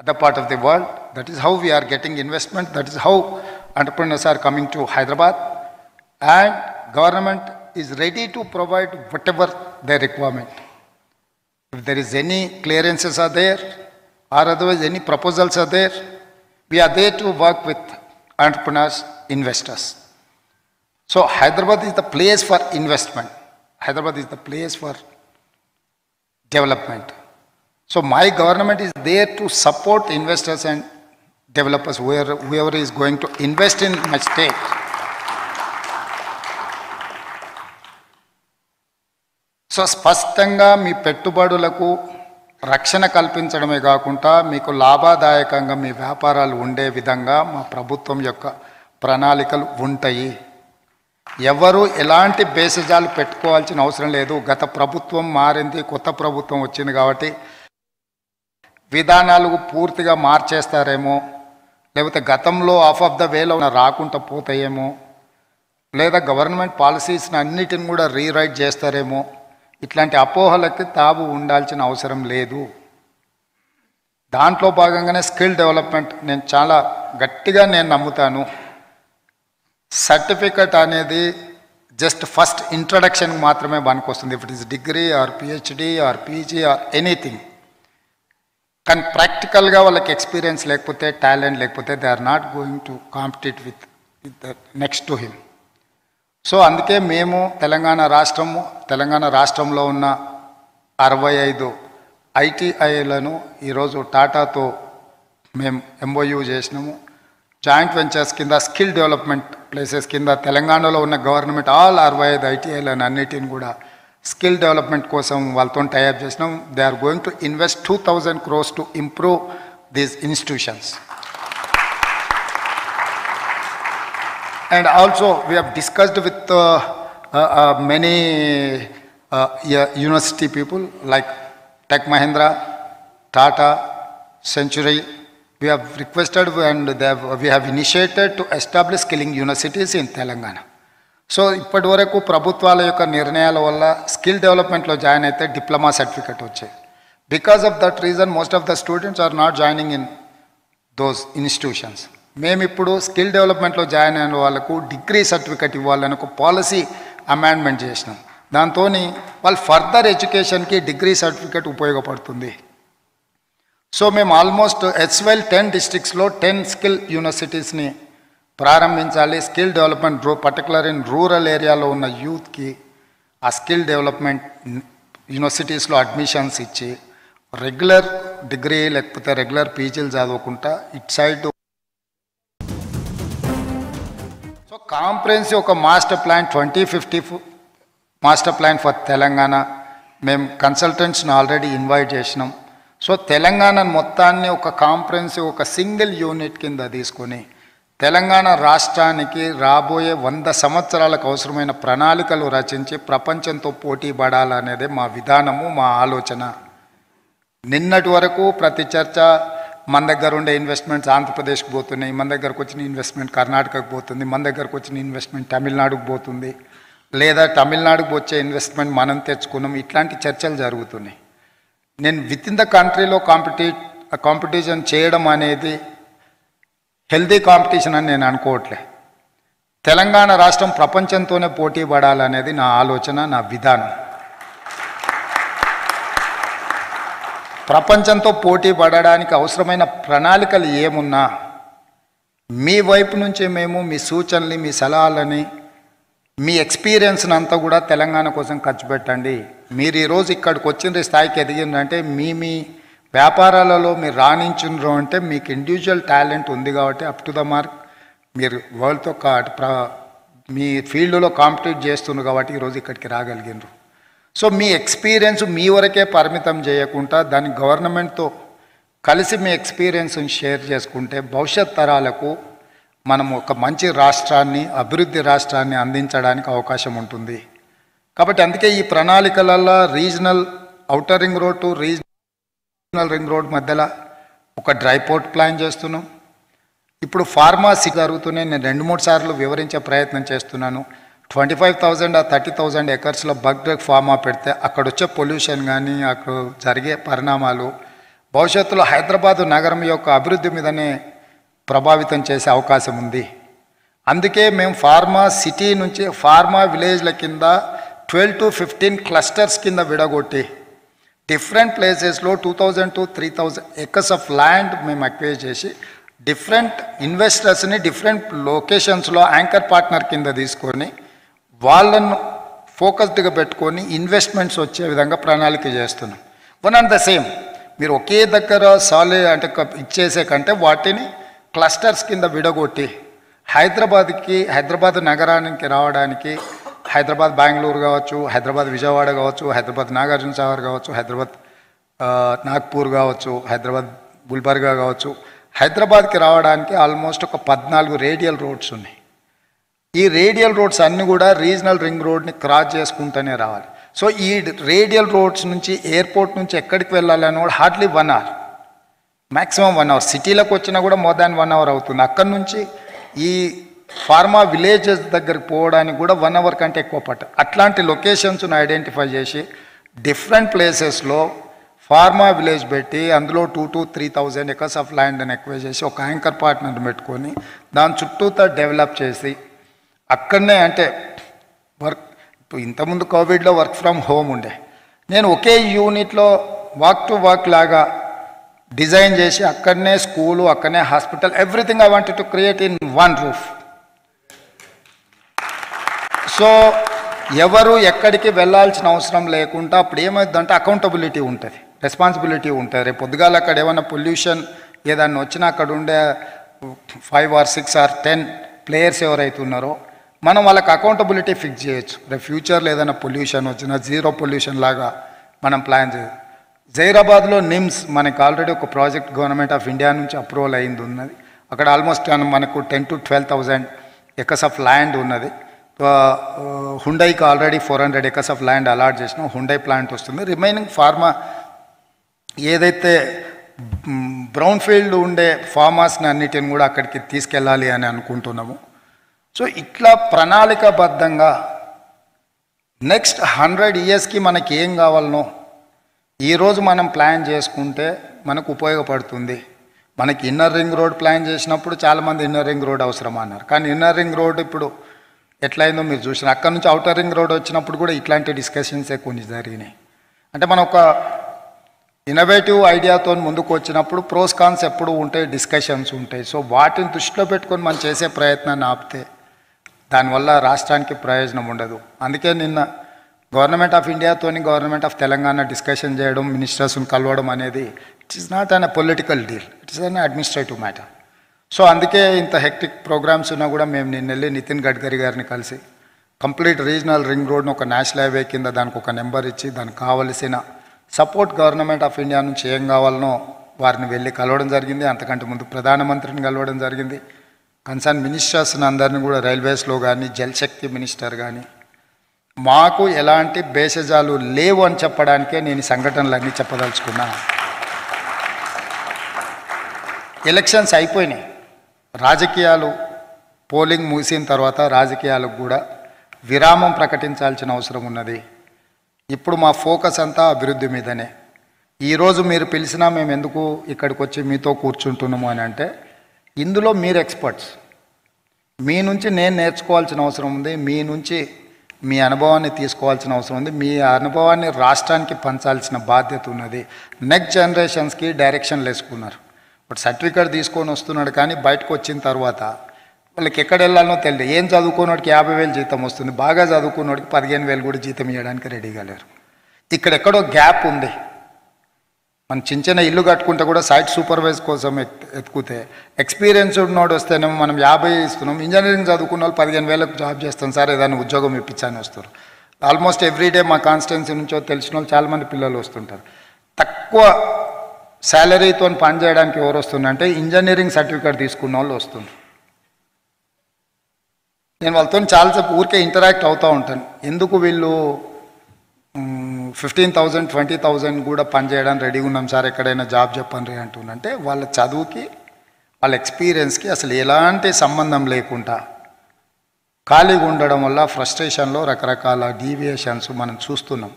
other part of the world. That is how we are getting investment. That is how entrepreneurs are coming to Hyderabad. And government is ready to provide whatever their requirement. If there is any clearances are there, or otherwise any proposals are there, we are there to work with entrepreneurs, investors. So Hyderabad is the place for investment. Hyderabad is the place for development. So my government is there to support investors and developers, whoever is going to invest in my state. So స్పష్టంగా మీ పెట్టుబడులకు రక్షణ కల్పించడమే కాకుండా మీకు లాభదాయకంగా మీ వ్యాపారాలు ఉండే విధంగా మా ప్రభుత్వం యొక్క ప్రణాళికలు ఉంటాయి. ఎవరు ఎలాంటి బేసిజాలు పెట్టుకోవాల్సిన అవసరం లేదు. గత ప్రభుత్వం మారింది, కొత్త ప్రభుత్వం వచ్చింది కాబట్టి విధానాలు పూర్తిగా మార్చేస్తారేమో, లేకపోతే గతంలో ఆఫ్ ఆఫ్ ద వేలో రాకుండా పోతాయేమో, లేదా గవర్నమెంట్ పాలసీస్ని అన్నిటిని కూడా రీరైట్ చేస్తారేమో, ఇట్లాంటి అపోహలకి తావు ఉండాల్సిన అవసరం లేదు. దాంట్లో భాగంగానే స్కిల్ డెవలప్మెంట్ నేను చాలా గట్టిగా నమ్ముతాను. సర్టిఫికెట్ అనేది జస్ట్ ఫస్ట్ ఇంట్రడక్షన్కి మాత్రమే పనికొస్తుంది. If it is degree or PhD or PG or anything. కానీ ప్రాక్టికల్గా వాళ్ళకి ఎక్స్పీరియన్స్ లేకపోతే, టాలెంట్ లేకపోతే they are not going to compete with next to him. So అందుకే మేము తెలంగాణ రాష్ట్రంలో ఉన్న 65 ఐటీఐలను ఈరోజు టాటాతో మేము ఎంఓయూ చేసినాము. జాయింట్ వెంచర్స్ కింద స్కిల్ డెవలప్మెంట్ ప్లేసెస్ కింద తెలంగాణలో ఉన్న గవర్నమెంట్ ఆల్ 65 ఐటీఐలను అన్నిటిని కూడా స్కిల్ డెవలప్మెంట్ కోసం వాళ్ళతో టైఅప్ చేసినాం. They are going to invest 2000 crores to improve these institutions. And also we have discussed with many university people like Tech Mahindra, Tata, Century. We have requested and we have initiated to establish skilling universities in Telangana. So ఇప్పటి వరకు ప్రభుత్వాల యొక్క నిర్ణయాల వల్ల skill డెవలప్మెంట్లో join అయితే diploma certificate వచ్చాయి. Because of that reason most of the students are not joining in those institutions. మేము ఇప్పుడు స్కిల్ డెవలప్మెంట్లో జాయిన్ అయిన వాళ్ళకు డిగ్రీ సర్టిఫికెట్ ఇవ్వాలని ఒక పాలసీ అమెండ్మెంట్ చేసినాం. దాంతో వాళ్ళు ఫర్దర్ ఎడ్యుకేషన్కి డిగ్రీ సర్టిఫికెట్ ఉపయోగపడుతుంది. సో మేము ఆల్మోస్ట్ HVL 10 డిస్ట్రిక్ట్స్లో 10 స్కిల్ యూనివర్సిటీస్ని ప్రారంభించాలి. Skill development particular in rural ఏరియాలో ఉన్న యూత్కి ఆ స్కిల్ డెవలప్మెంట్ యూనివర్సిటీస్లో అడ్మిషన్స్ ఇచ్చి రెగ్యులర్ డిగ్రీ లేకపోతే రెగ్యులర్ పీజీలు చదువుకుంటా ఇట్ సైడ్. సో కాంప్రహెన్సివ్ ఒక master plan 2050 master plan for Telangana మేము కన్సల్టెంట్స్ని ఆల్రెడీ ఇన్వైట్ చేసినాం. సో తెలంగాణ మొత్తాన్ని ఒక కాంప్రహెన్సివ్ ఒక సింగిల్ యూనిట్ కింద తీసుకొని తెలంగాణ రాష్ట్రానికి రాబోయే 100 సంవత్సరాలకు అవసరమైన ప్రణాళికలు రచించి ప్రపంచంతో పోటీ పడాలనేదే మా విధానము, మా ఆలోచన. నిన్నటి వరకు ప్రతి చర్చ మన దగ్గర ఉండే ఇన్వెస్ట్మెంట్స్ ఆంధ్రప్రదేశ్కి పోతున్నాయి, మన దగ్గరకు వచ్చిన ఇన్వెస్ట్మెంట్ కర్ణాటకకు పోతుంది, మన దగ్గరకు వచ్చిన ఇన్వెస్ట్మెంట్ తమిళనాడుకు పోతుంది, లేదా తమిళనాడుకు వచ్చే ఇన్వెస్ట్మెంట్ మనం తెచ్చుకున్నాం. ఇట్లాంటి చర్చలు జరుగుతున్నాయి. నేను విత్ ఇన్ ద కంట్రీలో కాంపిటీషన్ చేయడం అనేది హెల్దీ కాంపిటీషన్ అని నేను అనుకోవట్లే. తెలంగాణ రాష్ట్రం ప్రపంచంతోనే పోటీ పడాలనేది నా ఆలోచన, నా విధానం. ప్రపంచంతో పోటీ పడడానికి అవసరమైన ప్రణాళికలు ఏమున్నా మీ వైపు నుంచే మేము మీ సూచనలు, మీ సలహాలని, మీ ఎక్స్పీరియన్స్ని అంతా కూడా తెలంగాణ కోసం ఖర్చు పెట్టండి. మీరు ఈరోజు ఇక్కడికి వచ్చిన స్థాయికి ఎదిగిందంటే మీ వ్యాపారాలలో మీరు రాణించున్నారు అంటే మీకు ఇండివిజువల్ టాలెంట్ ఉంది కాబట్టి అప్ టు ద మార్క్ మీరు వరల్డ్తో మీ ఫీల్డ్లో కాంపిటీట్ చేస్తున్నారు కాబట్టి ఈరోజు ఇక్కడికి రాగలిగినారు. సో మీ ఎక్స్పీరియన్స్ మీ వరకే పరిమితం చేయకుండా దాని గవర్నమెంట్తో కలిసి మీ ఎక్స్పీరియన్స్ని షేర్ చేసుకుంటే భవిష్యత్ తరాలకు మనం ఒక మంచి రాష్ట్రాన్ని, అభివృద్ధి రాష్ట్రాన్ని అందించడానికి అవకాశం ఉంటుంది. కాబట్టి అందుకే ఈ ప్రణాళికలలో regional outer ring road to regional ring road మధ్యలో ఒక డ్రై పోర్ట్ ప్లాన్ చేస్తున్నాం. ఇప్పుడు ఫార్మాసీ జరుగుతున్నాయి. నేను 2-3 సార్లు వివరించే ప్రయత్నం చేస్తున్నాను. 25,000 or 30,000 ఎకర్స్లో బగ్ డ్రగ్ ఫార్మా పెడితే అక్కడ వచ్చే పొల్యూషన్ కానీ అక్కడ జరిగే పరిణామాలు భవిష్యత్తులో హైదరాబాదు నగరం యొక్క అభివృద్ధి మీదనే ప్రభావితం చేసే అవకాశం ఉంది. అందుకే మేము ఫార్మా సిటీ నుంచి ఫార్మా విలేజ్ల కింద 12 to 15 క్లస్టర్స్ కింద విడగొట్టి డిఫరెంట్ ప్లేసెస్లో 2000 to 3000 ఎకర్స్ ఆఫ్ ల్యాండ్ మేము అక్వైర్ చేసి డిఫరెంట్ ఇన్వెస్టర్స్ని డిఫరెంట్ లొకేషన్స్లో యాంకర్ పార్ట్నర్ కింద తీసుకొని వాళ్ళను ఫోకస్డ్గా పెట్టుకొని ఇన్వెస్ట్మెంట్స్ వచ్చే విధంగా ప్రణాళిక చేస్తున్నాం. వన్ అండ్ ద సేమ్, మీరు ఒకే దగ్గర అంటే ఇచ్చేసే కంటే వాటిని క్లస్టర్స్ కింద విడగొట్టి హైదరాబాద్ నగరానికి రావడానికి హైదరాబాద్ బెంగళూరు కావచ్చు, హైదరాబాద్ విజయవాడ కావచ్చు, హైదరాబాద్ నాగార్జున సాగర్ కావచ్చు, హైదరాబాద్ నాగ్పూర్ కావచ్చు, హైదరాబాద్ గుల్బర్గా కావచ్చు, హైదరాబాద్కి రావడానికి ఆల్మోస్ట్ ఒక 14 రేడియల్ రోడ్స్ ఉన్నాయి. ఈ రేడియల్ రోడ్స్ అన్నీ కూడా రీజనల్ రింగ్ రోడ్ని క్రాస్ చేసుకుంటూనే రావాలి. సో ఈ రేడియల్ రోడ్స్ నుంచి ఎయిర్పోర్ట్ నుంచి ఎక్కడికి వెళ్ళాలని కూడా హార్డ్లీ 1 hour, మ్యాక్సిమం 1 hour. సిటీలకు వచ్చినా కూడా మోర్ దాన్ 1 hour అవుతుంది. అక్కడి నుంచి ఈ ఫార్మా విలేజెస్ దగ్గరికి పోవడానికి కూడా 1 hour కంటే ఎక్కువ పట్ట. అట్లాంటి లొకేషన్స్ను ఐడెంటిఫై చేసి డిఫరెంట్ ప్లేసెస్లో ఫార్మా విలేజ్ పెట్టి అందులో 2 to 3,000 ఎకర్స్ ఆఫ్ ల్యాండ్ అని ఎక్వైర్ చేసి ఒక యాంకర్ పార్ట్నర్ని పెట్టుకొని దాని చుట్టూతో డెవలప్ చేసి అక్కడనే అంటే ఇప్పుడు ఇంతకుముందు కోవిడ్లో వర్క్ ఫ్రమ్ హోమ్ ఉండే, నేను ఒకే యూనిట్లో వాక్ టు వాక్ లాగా డిజైన్ చేసి అక్కడనే స్కూలు, అక్కడనే hospital, everything I wanted to create in one roof. So ఎవరు ఎక్కడికి వెళ్ళాల్సిన అవసరం లేకుండా అప్పుడు ఏమవుతుందంటే అకౌంటబిలిటీ ఉంటుంది, రెస్పాన్సిబిలిటీ ఉంటుంది. రేపు పొద్దుగాల అక్కడ ఏమైనా పొల్యూషన్ ఏదన్నా వచ్చినా అక్కడ ఉండే 5 or 6 or 10 ప్లేయర్స్ ఎవరైతే ఉన్నారో మనం వాళ్ళకి అకౌంటబిలిటీ ఫిక్స్ చేయొచ్చు. రేపు ఫ్యూచర్లో ఏదైనా పొల్యూషన్ వచ్చినా జీరో పొల్యూషన్ లాగా మనం ప్లాన్ చేయొచ్చు. జైరాబాద్లో నిమ్స్ మనకి ఆల్రెడీ ఒక ప్రాజెక్ట్ గవర్నమెంట్ ఆఫ్ ఇండియా నుంచి అప్రూవల్ అయింది ఉన్నది. అక్కడ ఆల్మోస్ట్ మనకు 10 to 12,000 ఎకర్స్ ఆఫ్ ల్యాండ్ ఉన్నది. హుండైకి already 400 acres of land allot చేసినాం. హుండై ప్లాంట్ వస్తుంది. రిమైనింగ్ ఫార్మా ఏదైతే బ్రౌన్ ఫీల్డ్ ఉండే ఫార్మర్స్ని అన్నిటిని కూడా అక్కడికి తీసుకెళ్ళాలి అని అనుకుంటున్నాము. సో ఇట్లా ప్రణాళికాబద్ధంగా నెక్స్ట్ 100 yearsకి మనకి ఏం కావాలనో ఈరోజు మనం ప్లాన్ చేసుకుంటే మనకు ఉపయోగపడుతుంది. మనకి ఇన్నర్ రింగ్ రోడ్ ప్లాన్ చేసినప్పుడు చాలామంది ఇన్నర్ రింగ్ రోడ్ అవసరం అన్నారు. కానీ ఇన్నర్ రింగ్ రోడ్ ఇప్పుడు ఎట్లయిందో మీరు చూసిన. అక్కడ నుంచి అవుటర్ రింగ్ రోడ్ వచ్చినప్పుడు కూడా ఇట్లాంటి డిస్కషన్సే కొన్ని జరిగినాయి. అంటే మనం ఒక ఇన్నోవేటివ్ ఐడియాతో ముందుకు వచ్చినప్పుడు ప్రోస్ కాన్స్ ఎప్పుడు ఉంటాయి, డిస్కషన్స్ ఉంటాయి. సో వాటిని దృష్టిలో పెట్టుకొని మనం చేసే ప్రయత్నాన్ని ఆపితే దానివల్ల రాష్ట్రానికి ప్రయోజనం ఉండదు. అందుకే నిన్న గవర్నమెంట్ ఆఫ్ ఇండియాతోని గవర్నమెంట్ ఆఫ్ తెలంగాణ డిస్కషన్ చేయడం, మినిస్టర్స్ని కలవడం అనేది it is not an political deal, it is an administrative matter. So అందుకే ఇంత హెక్టిక్ ప్రోగ్రామ్స్ ఉన్నా కూడా మేము నిన్న వెళ్ళి నితిన్ గడ్కరీ గారిని కలిసి కంప్లీట్ రీజనల్ రింగ్ రోడ్ను ఒక నేషనల్ హైవే కింద దానికి ఒక నెంబర్ ఇచ్చి దానికి కావలసిన సపోర్ట్ గవర్నమెంట్ ఆఫ్ ఇండియా నుంచి ఏం కావాలనో వారిని వెళ్ళి కలవడం జరిగింది. అంతకంటే ముందు ప్రధానమంత్రిని కలవడం జరిగింది. కన్సర్న్ మినిస్టర్స్ని అందరినీ కూడా రైల్వేస్లో కానీ జలశక్తి మినిస్టర్ కానీ మాకు ఎలాంటి భేషజాలు లేవు అని చెప్పడానికే నేను ఈ సంఘటనలన్నీ చెప్పదలుచుకున్నా. ఎలక్షన్స్ అయిపోయినాయి, రాజకీయాలు పోలింగ్ ముగిసిన తర్వాత రాజకీయాలకు కూడా విరామం ప్రకటించాల్సిన అవసరం ఉన్నది. ఇప్పుడు మా ఫోకస్ అంతా అభివృద్ధి మీదనే. ఈరోజు మీరు పిలిచినా మేము ఎందుకు ఇక్కడికి వచ్చి మీతో కూర్చుంటున్నాము అని అంటే ఇందులో మీరు ఎక్స్పర్ట్స్, మీ నుంచి నేను నేర్చుకోవాల్సిన అవసరం ఉంది, మీ నుంచి మీ అనుభవాన్ని తీసుకోవాల్సిన అవసరం ఉంది, మీ అనుభవాన్ని రాష్ట్రానికి పంచాల్సిన బాధ్యత ఉన్నది. నెక్స్ట్ జనరేషన్స్కి డైరెక్షన్ వేసుకున్నారు. ఇప్పుడు సర్టిఫికేట్ తీసుకొని వస్తున్నాడు కానీ బయటకు వచ్చిన తర్వాత వాళ్ళకి ఎక్కడ వెళ్ళాలనో తెలియదు. ఏం చదువుకున్నోడికి 50,000 జీతం వస్తుంది, బాగా చదువుకున్నోడికి 15,000 కూడా జీతం ఇవ్వడానికి రెడీగా లేరు. ఇక్కడెక్కడో గ్యాప్ ఉంది. మనం చిన్న ఇల్లు కట్టుకుంటే కూడా సైట్ సూపర్వైజ్ కోసం ఎత్తుకుతే ఎక్స్పీరియన్స్ ఉన్నోడు వస్తేనేమో మనం 50 ఇస్తున్నాం. ఇంజనీరింగ్ చదువుకున్న వాళ్ళు 15,000కు జాబ్ చేస్తాం సార్, ఏదైనా ఉద్యోగం ఇప్పించాలని వస్తారు. ఆల్మోస్ట్ ఎవ్రీడే మా కాన్స్టిట్యున్సీ నుంచో తెలిసిన వాళ్ళు చాలామంది పిల్లలు వస్తుంటారు. తక్కువ శాలరీతో పని చేయడానికి ఎవరు వస్తుందంటే ఇంజనీరింగ్ సర్టిఫికేట్ తీసుకున్న వాళ్ళు వస్తుంది. నేను వాళ్ళతో చాలాసేపు ఊరికే ఇంటరాక్ట్ అవుతూ ఉంటాను. ఎందుకు వీళ్ళు 15,000 20,000 కూడా పని చేయడానికి రెడీగా ఉన్నాం సార్, ఎక్కడైనా జాబ్ చెప్పండి అంటుందంటే వాళ్ళ చదువుకి వాళ్ళ ఎక్స్పీరియన్స్కి అసలు ఎలాంటి సంబంధం లేకుండా ఖాళీగా ఉండడం వల్ల ఫ్రస్ట్రేషన్లో రకరకాల డీవియేషన్స్ మనం చూస్తున్నాం.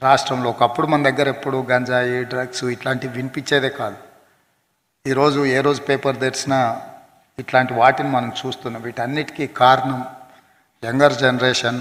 రాష్ట్రంలో. ఒకప్పుడు మన దగ్గర ఎప్పుడు గంజాయి, డ్రగ్స్ ఇట్లాంటివి వినిపించేదే కాదు. ఈరోజు ఏ రోజు పేపర్ తెరిచినా ఇట్లాంటి వాటిని మనం చూస్తున్నాం. వీటన్నిటికీ కారణం యంగర్ జనరేషన్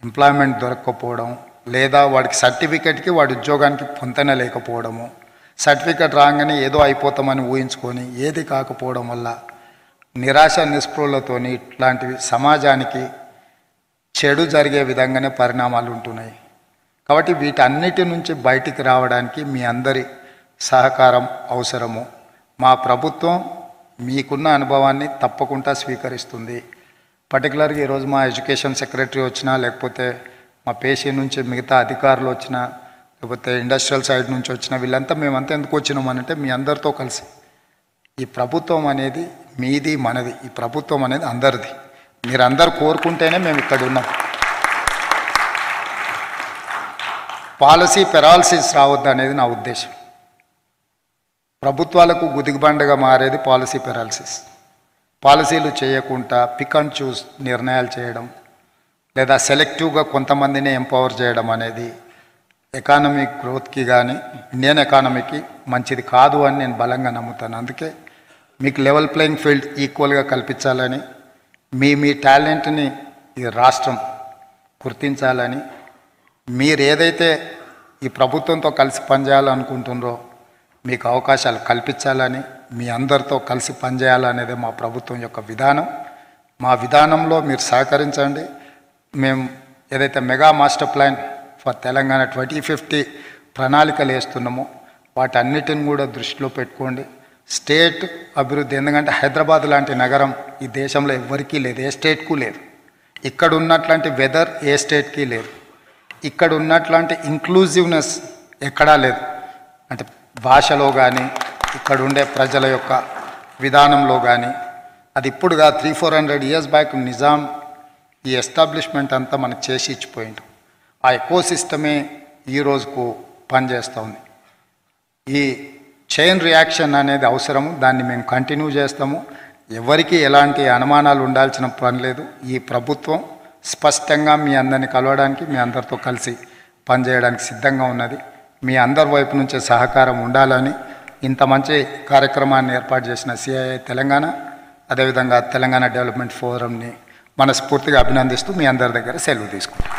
ఎంప్లాయ్మెంట్ దొరకకపోవడం, లేదా వాడికి సర్టిఫికెట్కి వాడి ఉద్యోగానికి పొంతన లేకపోవడము, సర్టిఫికెట్ రాగానే ఏదో అయిపోతామని ఊహించుకొని ఏది కాకపోవడం వల్ల నిరాశ నిస్పృహలతోని ఇట్లాంటివి సమాజానికి చెడు జరిగే విధంగానే పరిణామాలు ఉంటున్నాయి. కాబట్టి వీటన్నిటి నుంచి బయటికి రావడానికి మీ అందరి సహకారం అవసరము. మా ప్రభుత్వం మీకున్న అనుభవాన్ని తప్పకుండా స్వీకరిస్తుంది. పర్టికులర్గా ఈరోజు మా ఎడ్యుకేషన్ సెక్రటరీ వచ్చినా, లేకపోతే మా పేషీ నుంచి మిగతా అధికారులు వచ్చినా, లేకపోతే ఇండస్ట్రియల్ సైడ్ నుంచి వచ్చిన వీళ్ళంతా మేమంతా ఎందుకు వచ్చినామనంటే మీ అందరితో కలిసి ఈ ప్రభుత్వం అనేది మీది మనది, ఈ ప్రభుత్వం అనేది అందరిది. మీరందరూ కోరుకుంటేనే మేము ఇక్కడ ఉన్నాం. పాలసీ పెరాలసిస్ రావద్దు అనేది నా ఉద్దేశం. ప్రభుత్వాలకు గుదిగుబండగా మారేది పాలసీ పెరాలసిస్. పాలసీలు చేయకుండా పిక్ అండ్ చూస్ నిర్ణయాలు చేయడం, లేదా సెలెక్టివ్గా కొంతమందిని ఎంపవర్ చేయడం అనేది ఎకానమిక్ గ్రోత్కి కానీ ఇండియన్ ఎకానమీకి మంచిది కాదు అని నేను బలంగా నమ్ముతాను. అందుకే మీకు లెవెల్ ప్లేయింగ్ ఫీల్డ్ ఈక్వల్గా కల్పించాలని, మీ టాలెంట్ని ఈ రాష్ట్రం గుర్తించాలని, మీరు ఏదైతే ఈ ప్రభుత్వంతో కలిసి పనిచేయాలనుకుంటున్నారో మీకు అవకాశాలు కల్పించాలని, మీ అందరితో కలిసి పనిచేయాలనేదే మా ప్రభుత్వం యొక్క విధానం. మా విధానంలో మీరు సహకరించండి. మేము ఏదైతే mega master plan for Telangana 2050 ప్రణాళికలు వేస్తున్నామో వాటన్నిటిని కూడా దృష్టిలో పెట్టుకోండి. స్టేట్ అభివృద్ధి, ఎందుకంటే హైదరాబాద్ లాంటి నగరం ఈ దేశంలో ఎవ్వరికీ లేదు, ఏ స్టేట్కు లేదు. ఇక్కడ ఉన్నట్లాంటి వెదర్ ఏ స్టేట్కి లేదు. ఇక్కడ ఉన్నట్లాంటి ఇంక్లూజివ్నెస్ ఎక్కడా లేదు. అంటే భాషలో కానీ ఇక్కడ ఉండే ప్రజల యొక్క విధానంలో కానీ, అది ఇప్పుడుగా 300-400 years బ్యాక్ నిజాం ఈ ఎస్టాబ్లిష్మెంట్ అంతా మనకు చేసి ఇచ్చిపోయింది. ఆ ఎకో సిస్టమే ఈ రోజుకు పనిచేస్తూ ఉంది. ఈ చైన్ రియాక్షన్ అనేది అవసరము, దాన్ని మేము కంటిన్యూ చేస్తాము. ఎవరికి ఎలాంటి అనుమానాలు ఉండాల్సిన పని లేదు. ఈ ప్రభుత్వం స్పష్టంగా మీ అందరిని కలవడానికి, మీ అందరితో కలిసి పనిచేయడానికి సిద్ధంగా ఉన్నది. మీ అందరి వైపు నుంచే సహకారం ఉండాలని ఇంత మంచి కార్యక్రమాన్ని ఏర్పాటు చేసిన సిఐఐ తెలంగాణ, అదేవిధంగా తెలంగాణ డెవలప్మెంట్ ఫోరంని మనస్ఫూర్తిగా అభినందిస్తూ మీ అందరి దగ్గర సెలవు తీసుకుంటాం.